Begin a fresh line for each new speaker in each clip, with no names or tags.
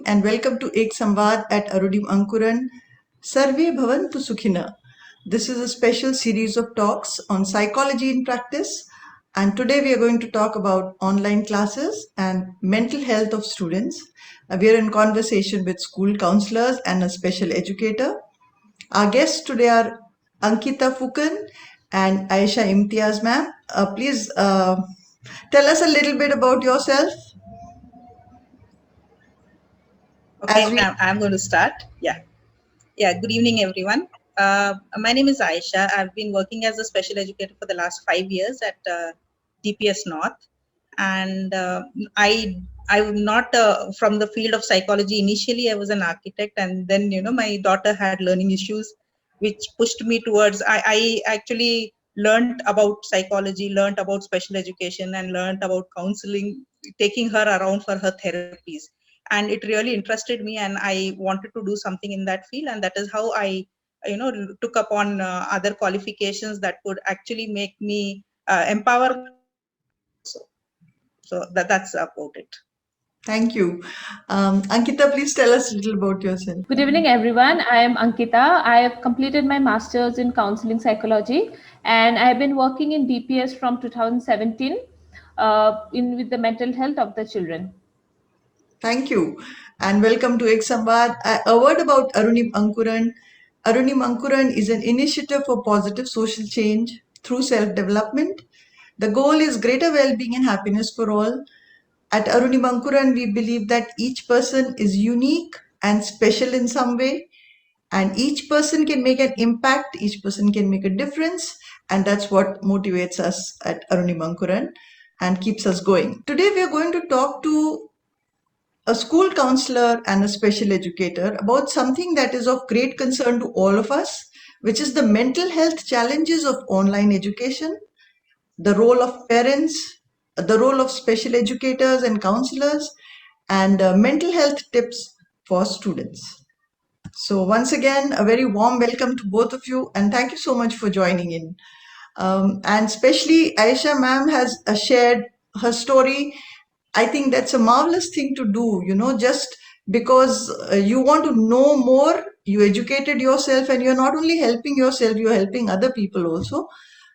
and welcome to Ek Samvad at Arudim Ankuran. Sarve Bhavantu Sukhina. This is a special series of talks on psychology in practice, and today we are going to talk about online classes and mental health of students. We are in conversation with school counselors and a special educator. Our guests today are Ankita Fukan and Aisha Imtiaz ma'am. Please tell us a little bit about yourself.
Okay, I'm going to start. Yeah. Good evening, everyone. My name is Aisha. I've been working as a special educator for the last 5 years at DPS North, and I'm not from the field of psychology. Initially, I was an architect, and then my daughter had learning issues, which pushed me towards. I actually learned about psychology, learned about special education, and learned about counseling, taking her around for her therapies, and it really interested me, and I wanted to do something in that field, and that is how I took upon other qualifications that could actually make me empower. So that's about it.
Thank you. Ankita, please tell us a little about yourself.
Good evening, everyone. I am Ankita. I have completed my master's in counseling psychology, and I have been working in DPS from 2017 with the mental health of the children.
Thank you, and welcome to Ek Samvad. A word about Arunim Ankuran. Arunim Ankuran is an initiative for positive social change through self-development. The goal is greater well-being and happiness for all. At Arunim Ankuran, we believe that each person is unique and special in some way, and each person can make an impact, each person can make a difference, and that's what motivates us at Arunim Ankuran and keeps us going. Today, we are going to talk to a school counselor and a special educator about something that is of great concern to all of us, which is the mental health challenges of online education, the role of parents, the role of special educators and counselors, and mental health tips for students. So once again, a very warm welcome to both of you, and thank you so much for joining in. And especially Aisha ma'am has shared her story. I think that's a marvelous thing to do, just because you want to know more, you educated yourself, and you're not only helping yourself, you're helping other people also.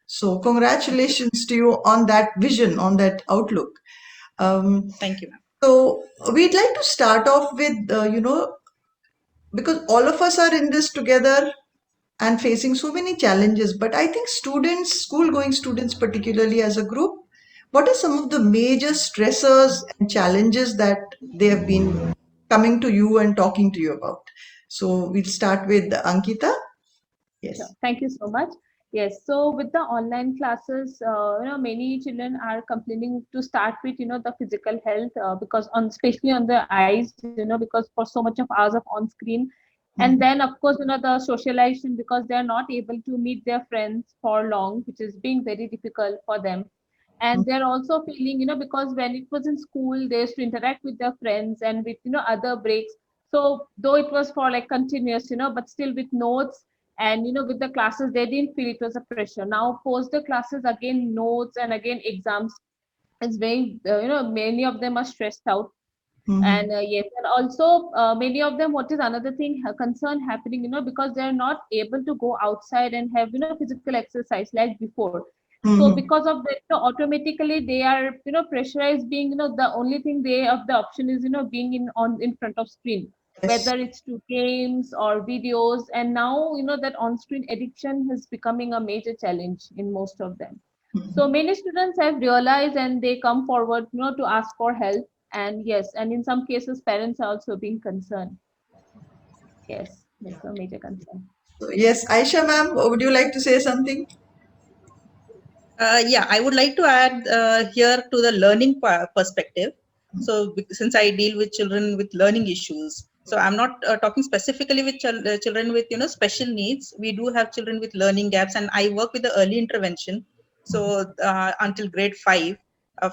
So congratulations to you on that vision, on that outlook.
Thank you, ma'am.
So we'd like to start off with, because all of us are in this together and facing so many challenges, but I think students, school-going students particularly as a group, what are some of the major stressors and challenges that they have been coming to you and talking to you about? So we'll start with Ankita. Yes.
Sure. Thank you so much. Yes, so with the online classes, many children are complaining to start with, the physical health because especially on the eyes, because for so much of hours of on screen. And then, of course, the socialization, because they're not able to meet their friends for long, which is being very difficult for them. And they're also feeling, because when it was in school, they used to interact with their friends and with, other breaks. So though it was for like continuous, but still with notes and, with the classes, they didn't feel it was a pressure. Now, post the classes, again, notes and again, exams. It's very, many of them are stressed out. And yes, and also many of them, what is another thing concern happening, because they're not able to go outside and have physical exercise like before. So because of that, automatically they are pressurized being the only thing they have the option is being in front of screen, whether it's to games or videos. And now that on-screen addiction is becoming a major challenge in most of them. So many students have realized and they come forward to ask for help. And yes, and in some cases parents are also being concerned. Yes, that's a major concern.
So, yes, Aisha ma'am, would you like to say something?
Yeah, I would like to add here to the learning perspective. So since I deal with children with learning issues, so I'm not talking specifically with children with special needs. We do have children with learning gaps, and I work with the early intervention. So until grade 5,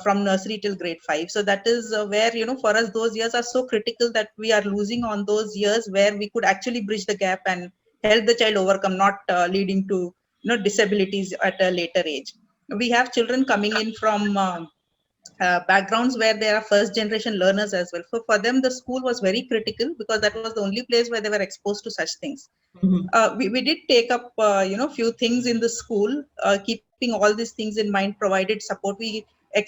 from nursery till grade 5. So that is where for us those years are so critical that we are losing on those years where we could actually bridge the gap and help the child overcome, not leading to disabilities at a later age. We have children coming in from backgrounds where there are first generation learners as well. For them, the school was very critical because that was the only place where they were exposed to such things. We did take up few things in the school, keeping all these things in mind, provided support. We,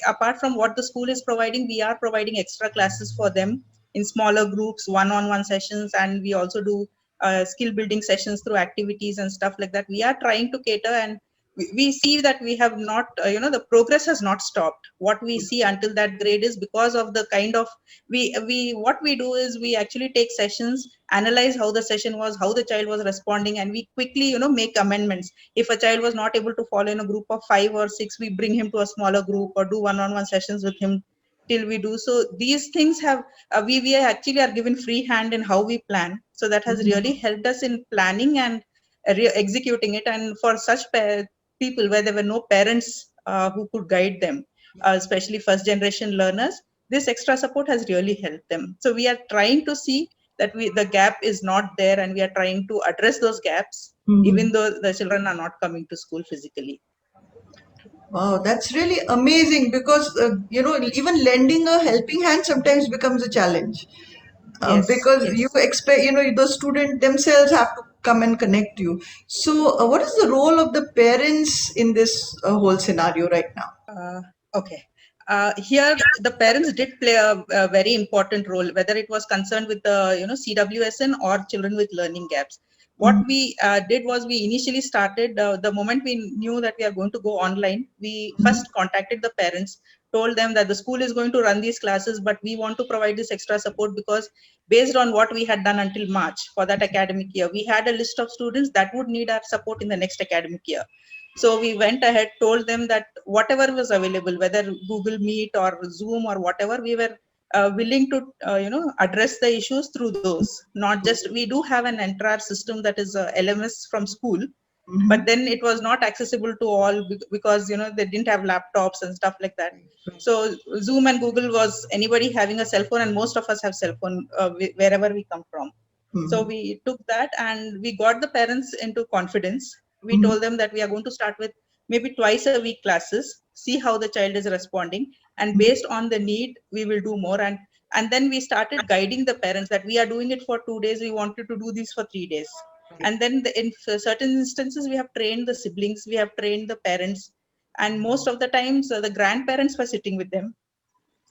apart from what the school is providing, we are providing extra classes for them in smaller groups, one-on-one sessions, and we also do skill building sessions through activities and stuff like that. We are trying to cater, and we see that we have not, the progress has not stopped. What we see until that grade is because of the kind of, what we do is we actually take sessions, analyze how the session was, how the child was responding, and we quickly, make amendments. If a child was not able to follow in a group of 5 or 6, we bring him to a smaller group or do one-on-one sessions with him till we do. So these things have, we actually are given free hand in how we plan. So that has really helped us in planning and executing it. And for such people where there were no parents who could guide them, especially first generation learners, this extra support has really helped them. So we are trying to see that the gap is not there, and we are trying to address those gaps, even though the children are not coming to school physically.
Wow, that's really amazing because, even lending a helping hand sometimes becomes a challenge. Because you expect, the student themselves have to come and connect you. So, what is the role of the parents in this whole scenario right now?
Okay. Here, the parents did play a very important role, whether it was concerned with the CWSN or children with learning gaps. What we did was we initially started, the moment we knew that we are going to go online, we first contacted the parents, told them that the school is going to run these classes, but we want to provide this extra support because based on what we had done until March for that academic year, we had a list of students that would need our support in the next academic year. So we went ahead, told them that whatever was available, whether Google Meet or Zoom or whatever, we were willing to, address the issues through those. Not just, we do have an entire system that is LMS from school, but then it was not accessible to all because, they didn't have laptops and stuff like that. So Zoom and Google was anybody having a cell phone, and most of us have cell phone wherever we come from. So we took that and we got the parents into confidence. We told them that we are going to start with maybe twice a week classes, see how the child is responding, and based on the need, we will do more. And then we started guiding the parents that we are doing it for 2 days. We wanted to do this for 3 days. And then in certain instances, we have trained the siblings, we have trained the parents, and most of the times the grandparents were sitting with them.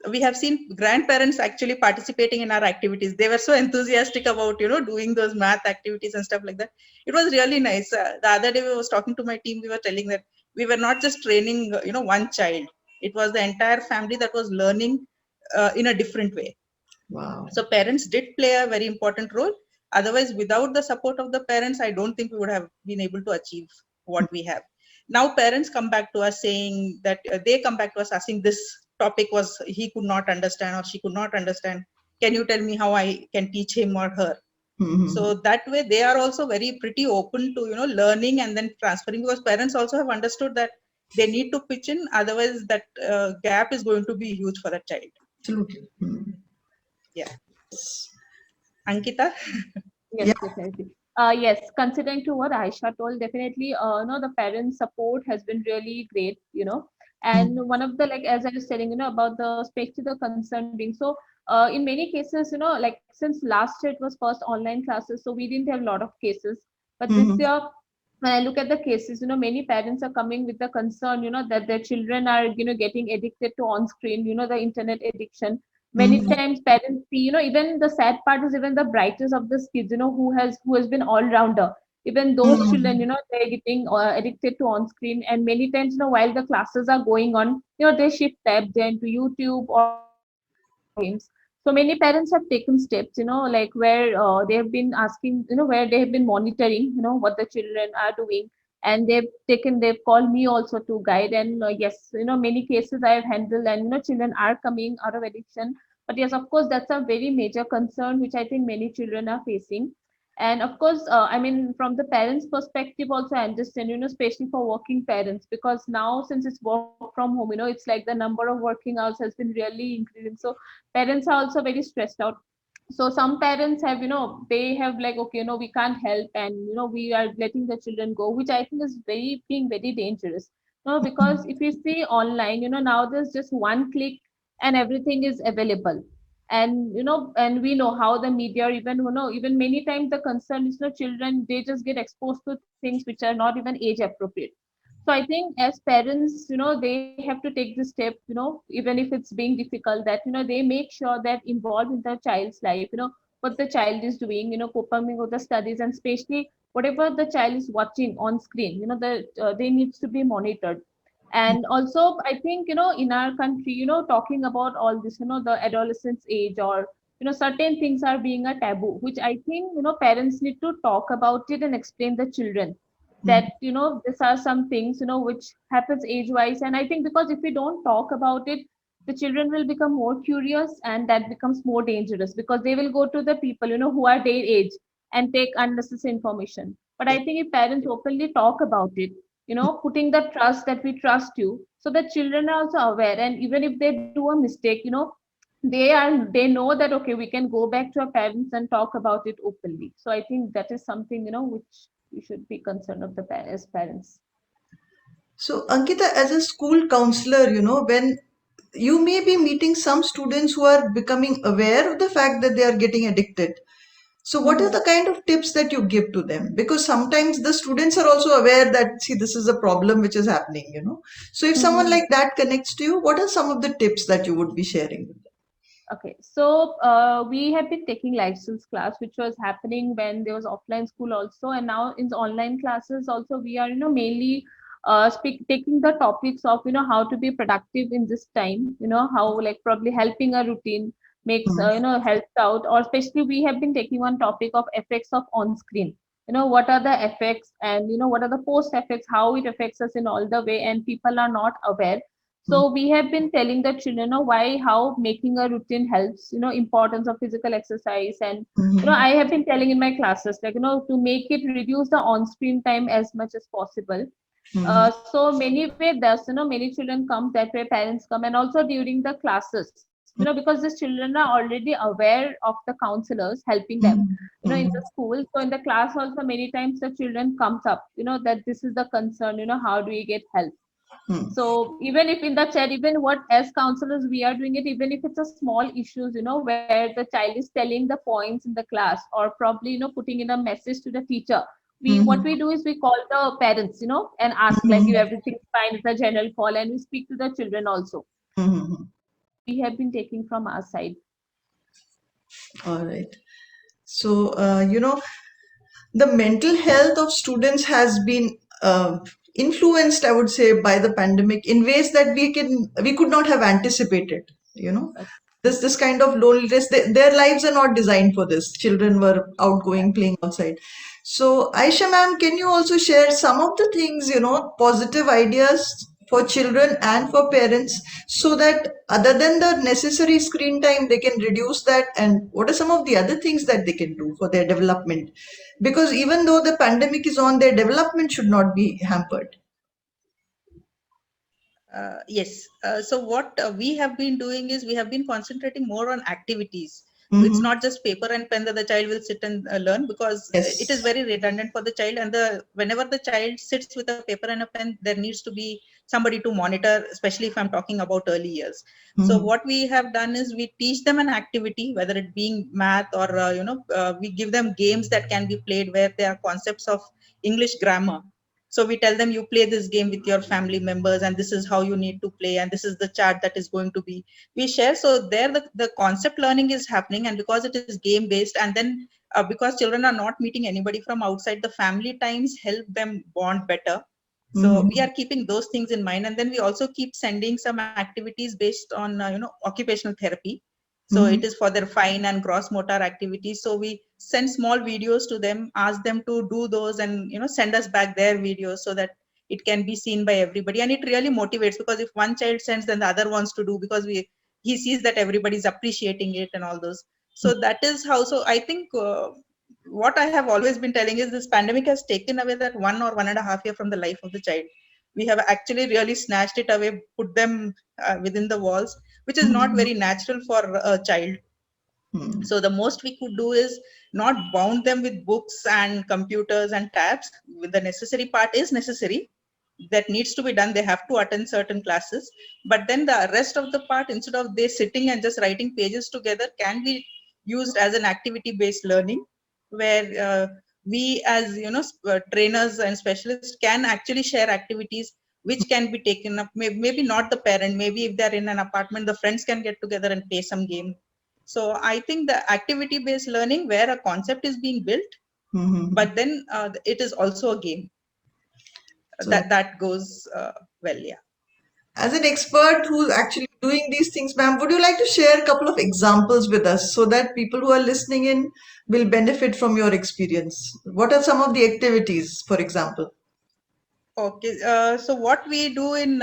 We have seen grandparents actually participating in our activities. They were so enthusiastic about doing those math activities and stuff like that. It was really nice. The other day we was talking to my team, we were telling that we were not just training one child, it was the entire family that was learning in a different way.
Wow.
So parents did play a very important role. Otherwise, without the support of the parents, I don't think we would have been able to achieve what we have. Now parents come back to us saying that they come back to us asking, this topic was, he could not understand or she could not understand. Can you tell me how I can teach him or her? So that way they are also very pretty open to learning and then transferring, because parents also have understood that they need to pitch in, otherwise that gap is going to be huge for that child.
Absolutely.
Yeah. Ankita?
Yes, definitely. Yes, considering to what Aisha told, definitely, the parent support has been really great, and one of the, like, as I was telling, about the, especially the concern being, so in many cases, like since last year it was first online classes, so we didn't have a lot of cases, but this year, when I look at the cases, many parents are coming with the concern, that their children are, getting addicted to on screen, the internet addiction. Many times parents see, even the sad part is even the brightest of the kids, who has been all rounder. Even those children, they're getting addicted to on screen, and many times, while the classes are going on, they shift tabs into YouTube or games. So many parents have taken steps, like where they have been asking, where they have been monitoring, what the children are doing, and they've called me also to guide. And yes, many cases I have handled, and children are coming out of addiction. But yes, of course, that's a very major concern which I think many children are facing. And of course, I mean, from the parents' perspective, also I understand, especially for working parents, because now since it's work from home, it's like the number of working hours has been really increasing. So parents are also very stressed out. So some parents have, they have like, okay, we can't help, and we are letting the children go, which I think is being very dangerous. Because if you see online, now there's just one click, and everything is available. And and we know how the media, even even many times the concern is, children, they just get exposed to things which are not even age appropriate. So I think as parents, they have to take this step, even if it's being difficult, that they make sure that involved in the child's life, what the child is doing, coping with the studies, and especially whatever the child is watching on screen, they needs to be monitored. And also I think, in our country, talking about all this, the adolescence age, or certain things are being a taboo, which I think, parents need to talk about it and explain the children that, these are some things, which happens age wise. And I think, because if we don't talk about it, the children will become more curious, and that becomes more dangerous, because they will go to the people, who are their age, and take unnecessary information. But I think if parents openly talk about it, putting the trust, that we trust you, so that children are also aware, and even if they do a mistake, they know that, okay, we can go back to our parents and talk about it openly. So I think that is something, which we should be concerned of as parents.
So, Ankita, as a school counselor, when you may be meeting some students who are becoming aware of the fact that they are getting addicted. So, what are the kind of tips that you give to them? Because sometimes the students are also aware that, see, this is a problem which is happening. So, if someone like that connects to you, what are some of the tips that you would be sharing with them?
Okay, so we have been taking life skills class, which was happening when there was offline school also, and now in the online classes also, we are, mainly taking the topics of, how to be productive in this time, how, like, probably helping a routine makes, helps out. Or especially we have been taking one topic of effects of on screen. What are the effects, and what are the post effects, how it affects us in all the way, and people are not aware. So we have been telling the children, why, how making a routine helps, importance of physical exercise. And, I have been telling in my classes, like, to make it reduce the on-screen time as much as possible. So many way there's, many children come that way, parents come, and also during the classes, because these children are already aware of the counselors helping them, in the school. So in the class also, many times the children comes up, that this is the concern, how do we get help. So even if in the chat, even what as counselors we are doing it, even if it's a small issues, where the child is telling the points in the class, or probably, putting in a message to the teacher, what we do is we call the parents, and ask, like, if everything's fine, it's a general call, and we speak to the children also. We have been taking from our side.
All right. So, the mental health of students has been influenced, I would say, by the pandemic in ways that we could not have anticipated. This kind of loneliness, their lives are not designed for this. Children were outgoing, playing outside. So, Aisha ma'am, can you also share some of the things, positive ideas for children and for parents, so that other than the necessary screen time, they can reduce that? And what are some of the other things that they can do for their development? Because even though the pandemic is on, their development should not be hampered.
Yes. So what we have been doing is we have been concentrating more on activities. So it's not just paper and pen that the child will sit and learn, because it is very redundant for the child. And whenever the child sits with a paper and a pen, there needs to be somebody to monitor, especially if I'm talking about early years. So what we have done is we teach them an activity, whether it being math or, we give them games that can be played where there are concepts of English grammar. So we tell them, you play this game with your family members, and this is how you need to play, and this is the chart that is going to be. We share. So there the concept learning is happening, and because it is game based, and then because children are not meeting anybody from outside, the family times help them bond better. So we are keeping those things in mind, and then we also keep sending some activities based on occupational therapy. So it is for their fine and gross motor activities. So we send small videos to them, ask them to do those, and send us back their videos so that it can be seen by everybody. And it really motivates, because if one child sends, then the other wants to do, because he sees that everybody's appreciating it and all those. So that is how. So I think what I have always been telling is this pandemic has taken away that 1 or 1.5 year from the life of the child. We have actually really snatched it away, put them within the walls, which is not very natural for a child. So the most we could do is not bound them with books and computers and tabs. The necessary part is necessary, that needs to be done. They have to attend certain classes, but then the rest of the part, instead of they sitting and just writing pages together, can be used as an activity based learning, where we as trainers and specialists can actually share activities which can be taken up. Maybe not the parent, maybe if they're in an apartment, the friends can get together and play some game. So I think the activity based learning, where a concept is being built, but then it is also a game,
So,
that goes well. Yeah.
as an expert who's actually doing these things, ma'am, would you like to share a couple of examples with us so that people who are listening in will benefit from your experience? What are some of the activities, for example?
Okay, so what we do in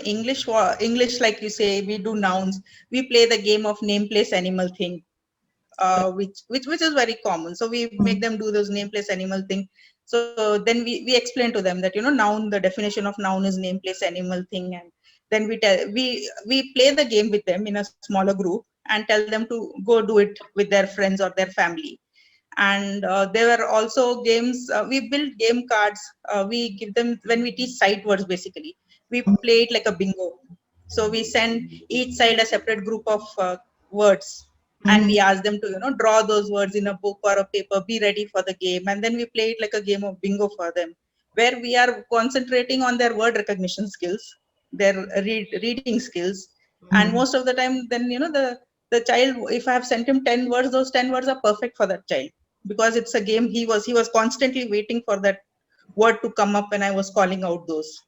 English, like you say, we do nouns. We play the game of name, place, animal, thing, which is very common. So we make them do those name, place, animal, thing. So then we explain to them that noun, the definition of noun is name, place, animal, thing, and then we play the game with them in a smaller group and tell them to go do it with their friends or their family. And there were also games. We build game cards. We give them, when we teach sight words, basically we play it like a bingo. So we send each side a separate group of words, and we ask them to draw those words in a book or a paper, be ready for the game, and then we play it like a game of bingo for them, where we are concentrating on their word recognition skills, their reading skills. And most of the time, then the child, if I have sent him 10 words, those 10 words are perfect for that child, because it's a game. He was constantly waiting for that word to come up when I was calling out those.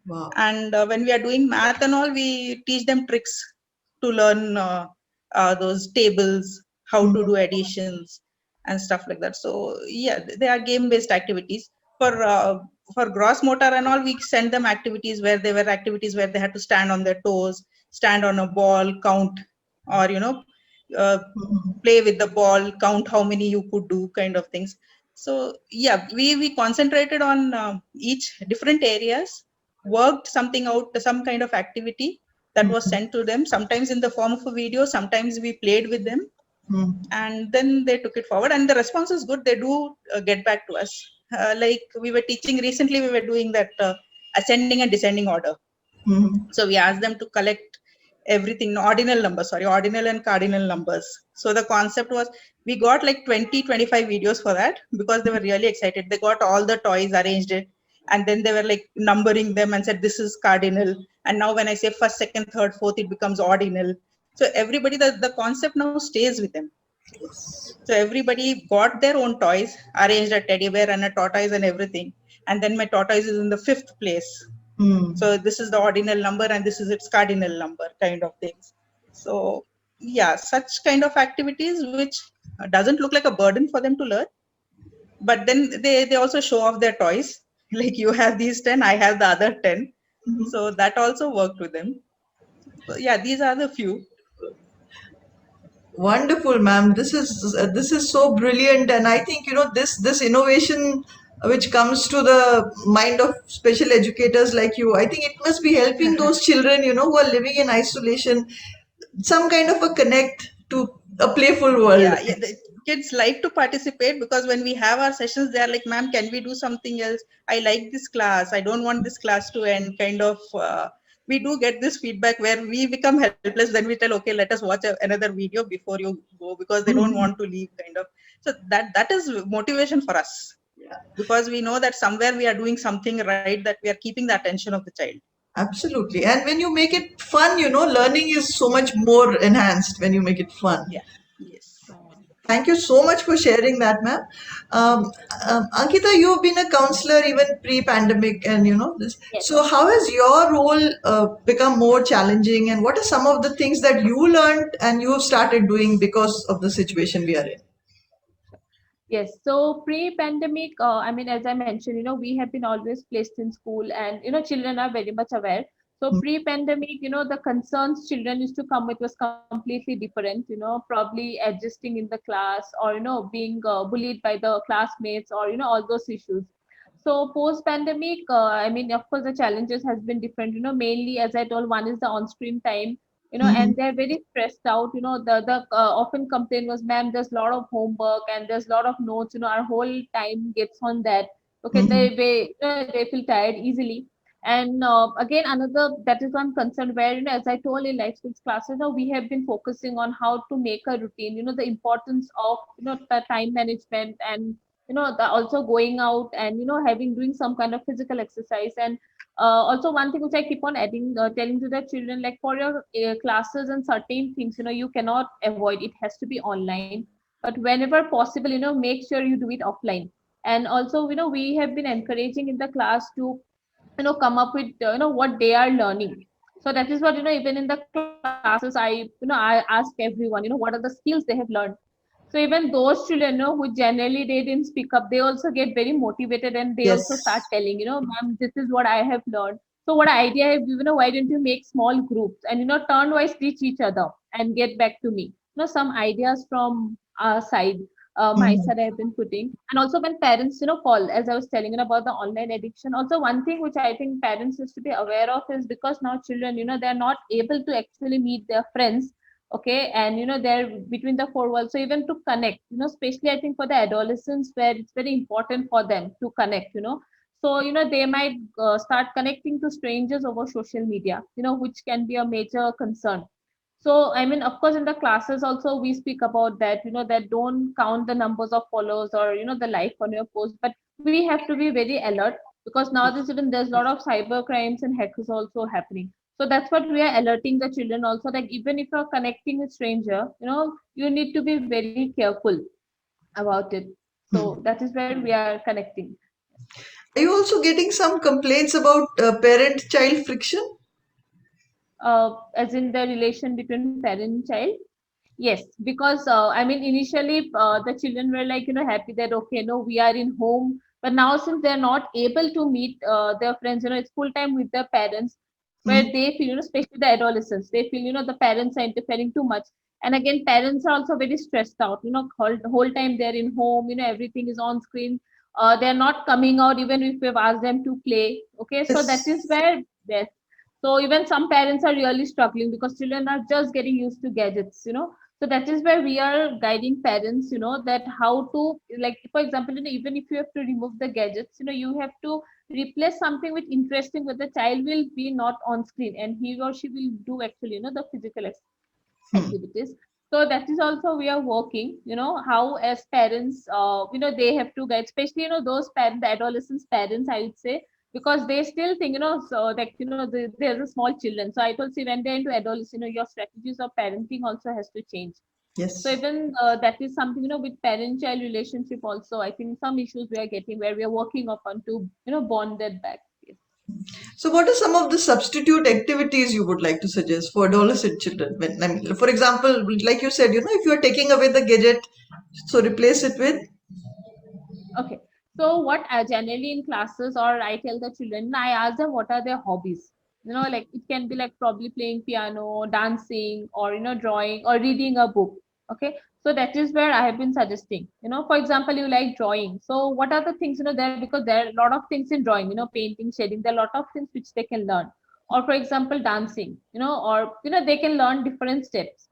Wow.
And when we are doing math and all, we teach them tricks to learn those tables, how to do additions and stuff like that. So yeah, they are game based activities. For gross motor and all, we send them activities where they had to stand on their toes, stand on a ball, count, or uh, play with the ball, count how many you could do, kind of things. So yeah, we concentrated on each different areas, worked something out, some kind of activity that was sent to them, sometimes in the form of a video, sometimes we played with them, and then they took it forward, and the response is good. They do get back to us. Like we were teaching recently, we were doing that ascending and descending order. So we asked them to collect everything, ordinal and cardinal numbers. So the concept was, we got like 20-25 videos for that, because they were really excited. They got all the toys, arranged it, and then they were like numbering them and said, this is cardinal, and now when I say first, second, third, fourth, it becomes ordinal. So everybody, the concept now stays with them. So everybody got their own toys, arranged a teddy bear and a tortoise and everything, and then my tortoise is in the 5th place. So this is the ordinal number and this is its cardinal number, kind of things. So yeah, such kind of activities which doesn't look like a burden for them to learn, but then they also show off their toys. Like, you have these 10, I have the other 10. So that also worked with them. So yeah, these are the few.
Wonderful, ma'am. This is so brilliant, and I think this innovation which comes to the mind of special educators like you. I think it must be helping those children who are living in isolation, some kind of a connect to a playful world.
Yeah, the kids like to participate, because when we have our sessions, they are like, ma'am, can we do something else? I like this class, I don't want this class to end, kind of. We do get this feedback where we become helpless. Then we tell, okay, let us watch another video before you go, because they don't want to leave, kind of. So that is motivation for us, because we know that somewhere we are doing something right, that we are keeping the attention of the child.
Absolutely. And when you make it fun, learning is so much more enhanced when you make it fun.
Yeah. Yes.
Thank you so much for sharing that, ma'am. Ankita, you've been a counselor even pre-pandemic, and this.
Yes.
So, how has your role become more challenging, and what are some of the things that you learned and you have started doing because of the situation we are in?
Yes, so pre-pandemic, I mean, as I mentioned, we have been always placed in school, and children are very much aware. So pre-pandemic, the concerns children used to come with was completely different. Probably adjusting in the class, or being bullied by the classmates, or all those issues. So post-pandemic, I mean, of course, the challenges has been different. Mainly, as I told, one is the on-screen time, and they're very stressed out. The often complaint was, ma'am, there's a lot of homework and there's a lot of notes. Our whole time gets on that. Okay, they feel tired easily. And again, another, that is one concern where, as I told in life skills classes, now we have been focusing on how to make a routine, the importance of, the time management, and, also going out and, doing some kind of physical exercise. And also one thing which I keep on adding, telling to the children, like for your classes and certain things, you cannot avoid, it has to be online. But whenever possible, make sure you do it offline. And also, we have been encouraging in the class to, come up with, what they are learning. So that is what, even in the classes, I ask everyone, what are the skills they have learned. So even those children, who generally they didn't speak up, they also get very motivated, and they also start
Yes.
telling, ma'am, this is what I have learned. So what idea I have, why don't you make small groups and, turn wise teach each other and get back to me. Some ideas from our side, my
Mhm.
side I have been putting. And also when parents, call, as I was telling about the online addiction, also one thing which I think parents is to be aware of is, because now children, they're not able to actually meet their friends. Okay, and they're between the four walls, so even to connect, especially I think for the adolescents, where it's very important for them to connect. So they might start connecting to strangers over social media, which can be a major concern. So I mean, of course, in the classes also we speak about that, that don't count the numbers of followers or the like on your post, but we have to be very alert, because nowadays even there's a lot of cyber crimes and hackers also happening. So that's what we are alerting the children also, that even if you're connecting with stranger, you need to be very careful about it. So
Hmm.
that is where we are connecting.
Are you also getting some complaints about parent-child friction?
As in the relation between parent and child. Yes, because I mean, initially the children were like, happy that, okay, no, we are in home. But now, since they're not able to meet their friends, it's full time with their parents, where
Hmm.
they feel, especially the adolescents, they feel, the parents are interfering too much. And again, parents are also very stressed out, whole time they're in home, everything is on screen. They're not coming out, even if we've asked them to play. Okay, so that is
Yes.
where, yes. So even some parents are really struggling, because children are just getting used to gadgets. So that is where we are guiding parents, that how to, like, for example, even if you have to remove the gadgets, you have to replace something with interesting, where the child will be not on screen and he or she will do actually, the physical
Hmm.
activities. So that is also we are working, how as parents, they have to guide, especially, those parents, the adolescents parents, I would say, because they still think, so like, there's a small children. So I told, see, when they're into adolescence, your strategies of parenting also has to change. So
Yes.
even that is something, with parent-child relationship also, I think some issues we are getting, where we are working upon to, bond that back. Yes.
So, what are some of the substitute activities you would like to suggest for adolescent children? When, I mean, for example, like you said, if you are taking away the gadget, so replace it with.
Okay. So what generally in classes, or I tell the children, I ask them what are their hobbies. Like it can be like probably playing piano, dancing, or drawing or reading a book. Okay. So that is where I have been suggesting. For example, you like drawing. So what are the things, there, because there are a lot of things in drawing, painting, shading, there are a lot of things which they can learn. Or for example, dancing, or they can learn different steps.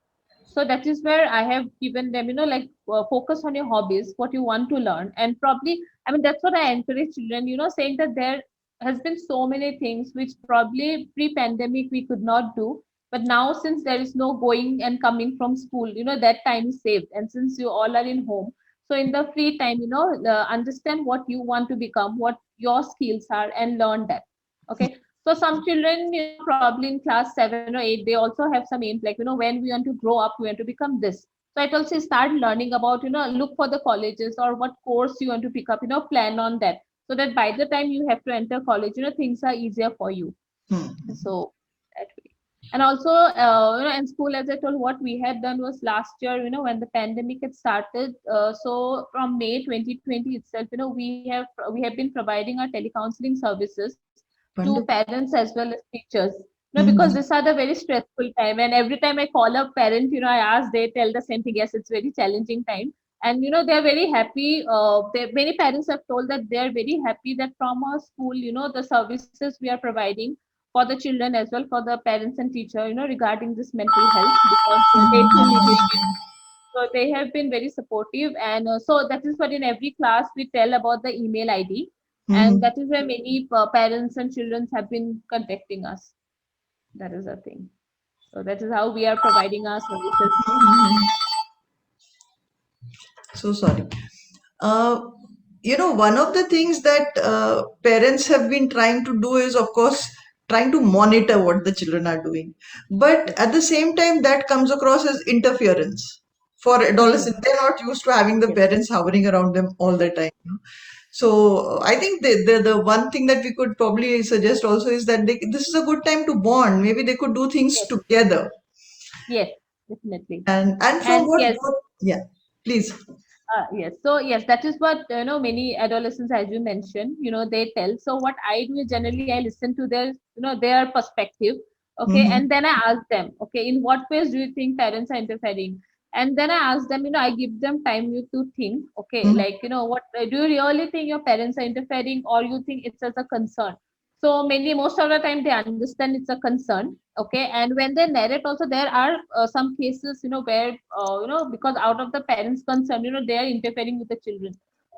So that is where I have given them, like focus on your hobbies, what you want to learn. And probably, I mean, that's what I encourage children, saying that there has been so many things which probably pre-pandemic we could not do, but now since there is no going and coming from school, that time is saved, and since you all are in home, so in the free time, understand what you want to become, what your skills are, and learn that. Okay. So some children, probably in class 7 or 8, they also have some aims, like, when we want to grow up, we want to become this. So I also start learning about, look for the colleges or what course you want to pick up, plan on that. So that by the time you have to enter college, things are easier for you.
Hmm.
So that way. And also, in school, as I told, what we had done was last year, when the pandemic had started. So from May 2020 itself, we have been providing our telecounseling services to
Wonderful.
parents as well as teachers. Because
Hmm.
these are the very stressful time, and every time I call a parent, I ask, they tell the same thing. Yes, it's very challenging time, and they're very happy. Many parents have told that they're very happy that from our school, the services we are providing for the children as well, for the parents and teacher, regarding this mental health, because they feel needed. So they have been very supportive, and so that is what in every class we tell about the email ID. And that is where many parents and children have been contacting us. That is the thing. So that is how we are providing our services.
So sorry. Uh, one of the things that parents have been trying to do is, of course, trying to monitor what the children are doing. But at the same time, that comes across as interference. For adolescents, they're not used to having the
Yes.
parents hovering around them all the time. So I think the one thing that we could probably suggest also is that this is a good time to bond. Maybe they could do things
Yes.
together.
Yes, definitely.
And from
And yes,
what yeah, please.
yes. So yes, that is what many adolescents, as you mentioned, they tell. So what I do is generally I listen to their perspective, okay,
Mm-hmm.
and then I ask them, okay, in what ways do you think parents are interfering? And then I ask them, I give them time to think, okay,
Mm-hmm.
like what do you really think your parents are interfering, or you think it's as a concern? So most of the time they understand it's a concern, okay, and when they narrate also there are some cases where because out of the parents concern they are interfering with the children.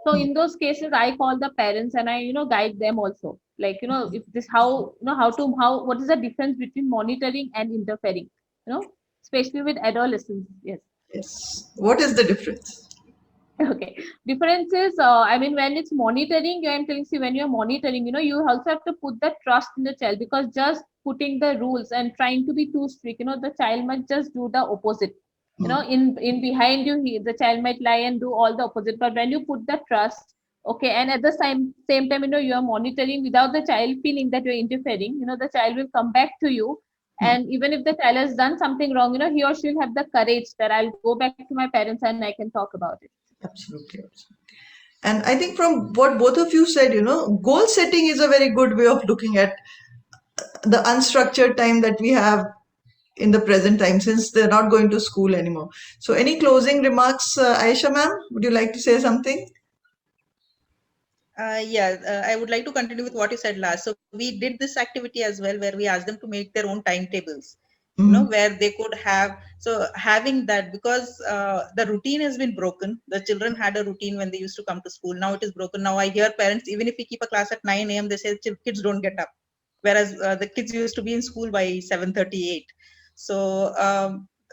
So in those cases I call the parents and I guide them also, like if this how how what is the difference between monitoring and interfering, especially with adolescents. Yes.
Yes. What is the difference?
Okay. Difference is, I mean, when it's monitoring, I'm telling you, when you're monitoring, you also have to put the trust in the child, because just putting the rules and trying to be too strict, the child might just do the opposite. In behind you, the child might lie and do all the opposite. But when you put the trust, okay, and at the same time, you are monitoring without the child feeling that you're interfering, the child will come back to you.
Hmm.
And even if the child has done something wrong, he or she will have the courage that I'll go back to my parents and I can talk about it.
Absolutely, absolutely. And I think from what both of you said, goal setting is a very good way of looking at the unstructured time that we have in the present time, since they're not going to school anymore. So, any closing remarks, Aisha ma'am? Would you like to say something?
Yeah, I would like to continue with what you said last. So we did this activity as well, where we asked them to make their own timetables,
Mm-hmm.
where they could have. So having that, because the routine has been broken. The children had a routine when they used to come to school. Now it is broken. Now I hear parents, even if we keep a class at 9 a.m., they say kids don't get up, whereas the kids used to be in school by 7:38. So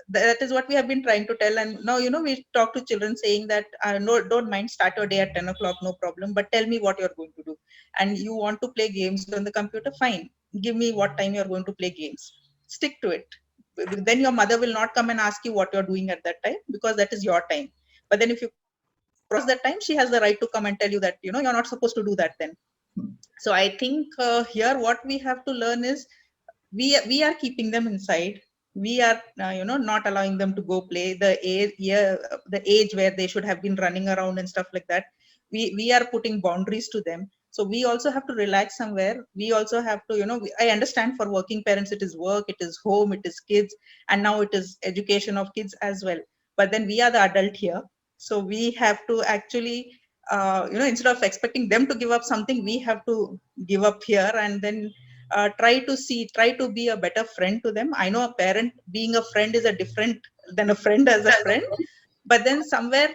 that is what we have been trying to tell. And now we talk to children saying that no, don't mind, start your day at 10 o'clock, no problem, but tell me what you're going to do. And you want to play games on the computer, fine, give me what time you're going to play games, stick to it. Then your mother will not come and ask you what you're doing at that time, because that is your time. But then if you cross that time, she has the right to come and tell you that you're not supposed to do that then. So I think here what we have to learn is, we are keeping them inside. We are not allowing them to go play the age where they should have been running around and stuff like that. We are putting boundaries to them. So we also have to relax somewhere. We also have to, I understand, for working parents it is work, it is home, it is kids, and now it is education of kids as well. But then we are the adult here, so we have to actually instead of expecting them to give up something, we have to give up here, and then try to be a better friend to them. I know a parent being a friend is a different than a friend as a friend. But then somewhere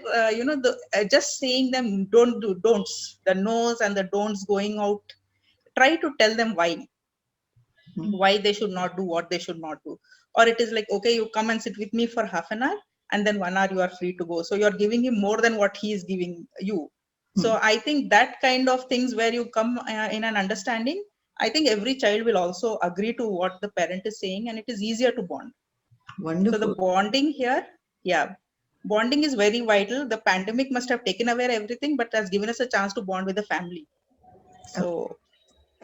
just saying them don't do don'ts, the no's and the don'ts going out, try to tell them why they should not do what they should not do. Or it is like, okay, you come and sit with me for half an hour, and then 1 hour you are free to go, so you're giving him more than what he is giving you. So I think that kind of things, where you come in an understanding, I think every child will also agree to what the parent is saying, and it is easier to bond. So the
Wonderful.
bonding here, yeah, bonding is very vital. The pandemic must have taken away everything, but has given us a chance to bond with the family. So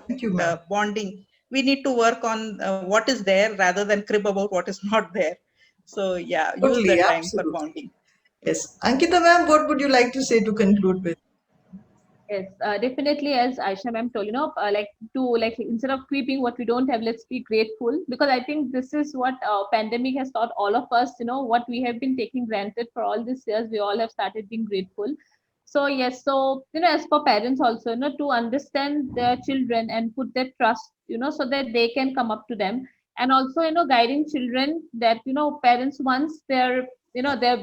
Thank you, ma'am.
the bonding, we need to work on what is there rather than crib about what is not there. So yeah, use
Totally,
that time for
absolutely.
bonding.
Yes. Ankita ma'am, what would you like to say to conclude with?
Yes, definitely. As Aisha ma'am told, like to like instead of creeping what we don't have, let's be grateful, because I think this is what pandemic has taught all of us. What we have been taking granted for all these years, we all have started being grateful. So yes, so as for parents also, to understand their children and put their trust, so that they can come up to them, and also guiding children that parents wants their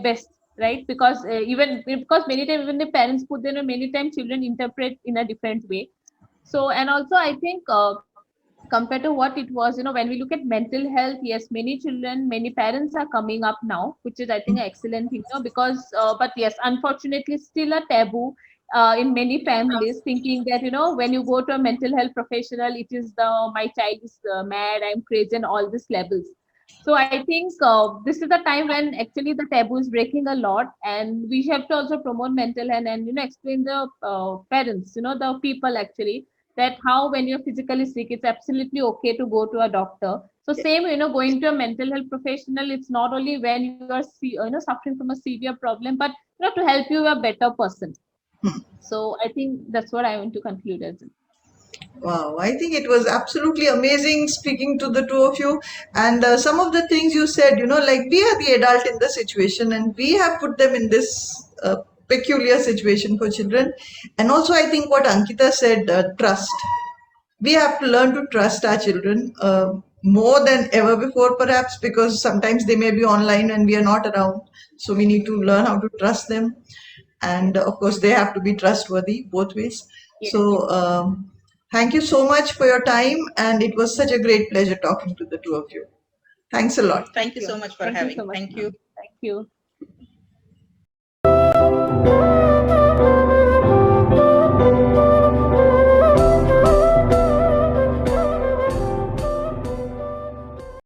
best, right? Because even because many times even the parents put them, many times children interpret in a different way. So, and also I think compared to what it was, when we look at mental health, yes, many children, many parents are coming up now, which is I think an excellent thing, because but yes, unfortunately still a taboo in many families, thinking that when you go to a mental health professional, it is my child is mad, I'm crazy, and all these levels. So I think this is the time when actually the taboo is breaking a lot, and we have to also promote mental health, and explain the parents, the people actually, that how when you're physically sick, it's absolutely okay to go to a doctor. So same, going to a mental health professional, it's not only when you are suffering from a severe problem, but to help you a better person. So I think that's what I want to conclude as.
Wow, I think it was absolutely amazing speaking to the two of you. And some of the things you said, like we are the adult in the situation and we have put them in this peculiar situation for children. And also, I think what Ankita said, trust. We have to learn to trust our children more than ever before, perhaps, because sometimes they may be online and we are not around. So we need to learn how to trust them. And of course, they have to be trustworthy both ways.
Yes.
So, thank you so much for your time. And it was such a great pleasure talking to the two of you. Thanks a lot.
Thank you so much for having. Thank you.
Thank you.